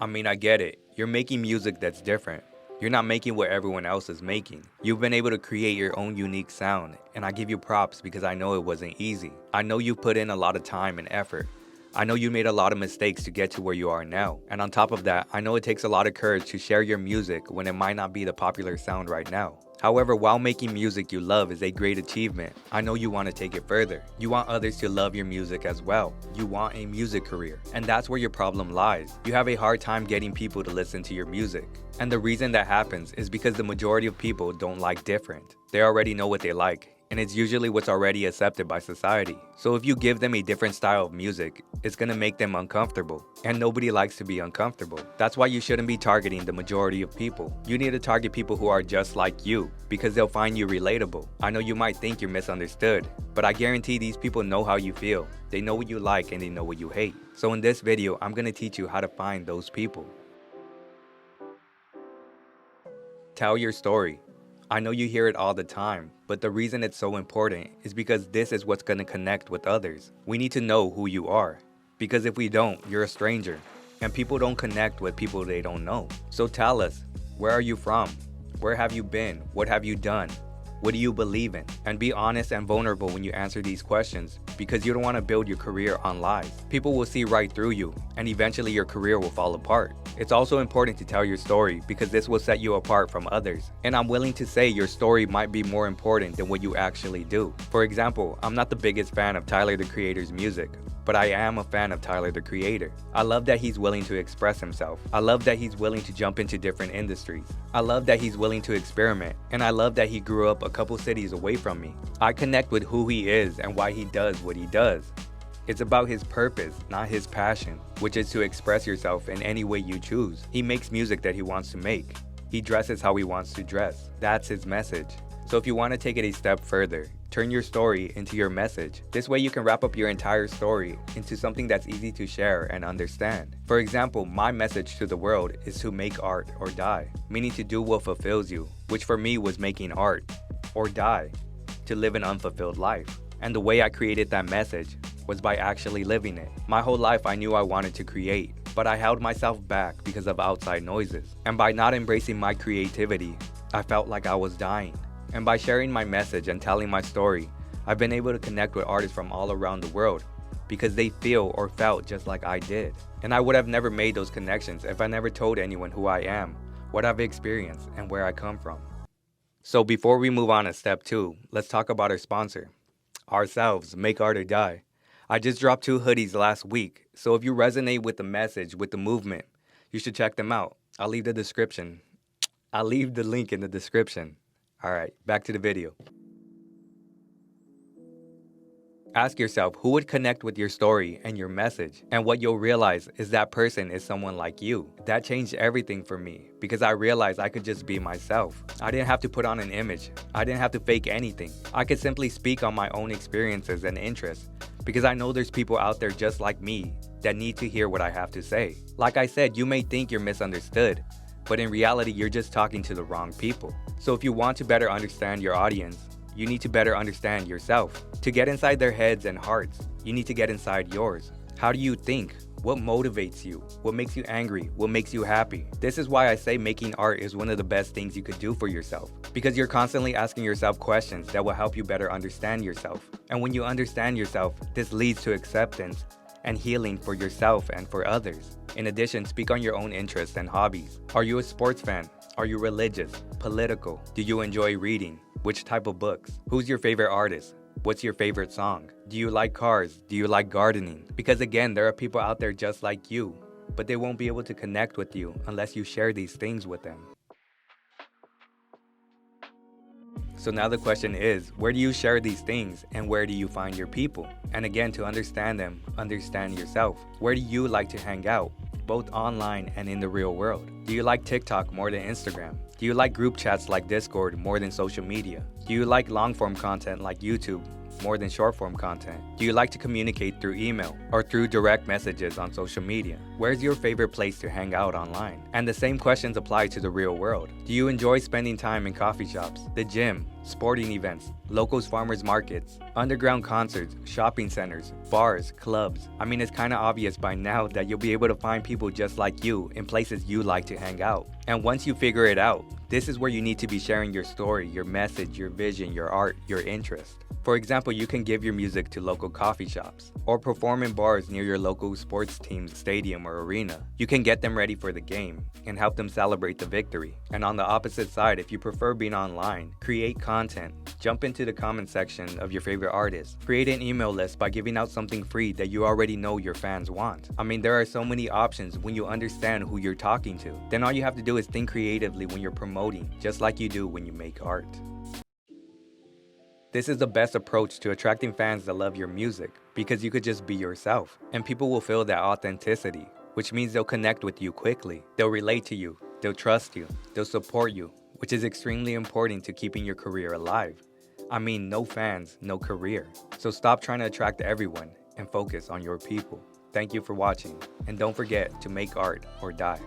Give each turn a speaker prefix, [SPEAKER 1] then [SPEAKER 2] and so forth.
[SPEAKER 1] I mean, I get it. You're making music that's different. You're not making what everyone else is making. You've been able to create your own unique sound, and I give you props because I know it wasn't easy. I know you put in a lot of time and effort. I know you made a lot of mistakes to get to where you are now. And on top of that, I know it takes a lot of courage to share your music when it might not be the popular sound right now. However, while making music you love is a great achievement, I know you want to take it further. You want others to love your music as well. You want a music career. And that's where your problem lies. You have a hard time getting people to listen to your music. And the reason that happens is because the majority of people don't like different. They already know what they like, and it's usually what's already accepted by society. So if you give them a different style of music, it's gonna make them uncomfortable. And nobody likes to be uncomfortable. That's why you shouldn't be targeting the majority of people. You need to target people who are just like you, because they'll find you relatable. I know you might think you're misunderstood, but I guarantee these people know how you feel. They know what you like and they know what you hate. So in this video, I'm gonna teach you how to find those people. Tell your story. I know you hear it all the time, but the reason it's so important is because this is what's going to connect with others. We need to know who you are, because if we don't, you're a stranger, and people don't connect with people they don't know. So tell us, where are you from? Where have you been? What have you done? What do you believe in? And be honest and vulnerable when you answer these questions, because you don't want to build your career on lies. People will see right through you, and eventually your career will fall apart. It's also important to tell your story, because this will set you apart from others. And I'm willing to say your story might be more important than what you actually do. For example, I'm not the biggest fan of Tyler the Creator's music, but I am a fan of Tyler the Creator. I love that he's willing to express himself. I love that he's willing to jump into different industries. I love that he's willing to experiment. And I love that he grew up a couple cities away from me. I connect with who he is and why he does what he does. It's about his purpose, not his passion, which is to express yourself in any way you choose. He makes music that he wants to make. He dresses how he wants to dress. That's his message. So if you want to take it a step further, turn your story into your message. This way you can wrap up your entire story into something that's easy to share and understand. For example, my message to the world is to make art or die, meaning to do what fulfills you, which for me was making art, or die, to live an unfulfilled life. And the way I created that message was by actually living it. My whole life I knew I wanted to create, but I held myself back because of outside noises. And by not embracing my creativity, I felt like I was dying. And by sharing my message and telling my story, I've been able to connect with artists from all around the world because they feel or felt just like I did. And I would have never made those connections if I never told anyone who I am, what I've experienced, and where I come from. So before we move on to step 2, let's talk about our sponsor, ourselves, Make Art or Die. I just dropped 2 hoodies last week, so if you resonate with the message, with the movement, you should check them out. I'll leave the link in the description. Alright, back to the video. Ask yourself who would connect with your story and your message, and what you'll realize is that person is someone like you. That changed everything for me because I realized I could just be myself. I didn't have to put on an image. I didn't have to fake anything. I could simply speak on my own experiences and interests because I know there's people out there just like me that need to hear what I have to say. Like I said, you may think you're misunderstood, but in reality, you're just talking to the wrong people. So if you want to better understand your audience, you need to better understand yourself. To get inside their heads and hearts, you need to get inside yours. How do you think? What motivates you? What makes you angry? What makes you happy? This is why I say making art is one of the best things you could do for yourself. Because you're constantly asking yourself questions that will help you better understand yourself. And when you understand yourself, this leads to acceptance and healing for yourself and for others. In addition, speak on your own interests and hobbies. Are you a sports fan? Are you religious? Political? Do you enjoy reading? Which type of books? Who's your favorite artist? What's your favorite song? Do you like cars? Do you like gardening? Because again, there are people out there just like you, but they won't be able to connect with you unless you share these things with them. So now the question is, where do you share these things and where do you find your people? And again, to understand them, understand yourself. Where do you like to hang out, both online and in the real world? Do you like TikTok more than Instagram? Do you like group chats like Discord more than social media? Do you like long-form content like YouTube more than short form content? Do you like to communicate through email or through direct messages on social media? Where's your favorite place to hang out online? And the same questions apply to the real world. Do you enjoy spending time in coffee shops, the gym, sporting events, locals farmers markets, underground concerts, shopping centers, bars, clubs? I mean, it's kind of obvious by now that you'll be able to find people just like you in places you like to hang out. And once you figure it out, this is where you need to be sharing your story, your message, your vision, your art, your interest. For example, you can give your music to local coffee shops or perform in bars near your local sports team's stadium or arena. You can get them ready for the game and help them celebrate the victory. And on the opposite side, if you prefer being online, create content. Jump into the comment section of your favorite artist. Create an email list by giving out something free that you already know your fans want. I mean, there are so many options when you understand who you're talking to. Then all you have to do is think creatively when you're promoting, just like you do when you make art. This is the best approach to attracting fans that love your music, because you could just be yourself, and people will feel that authenticity, which means they'll connect with you quickly. They'll relate to you, they'll trust you, they'll support you, which is extremely important to keeping your career alive. I mean, no fans, no career. So stop trying to attract everyone and focus on your people. Thank you for watching, and don't forget to make art or die.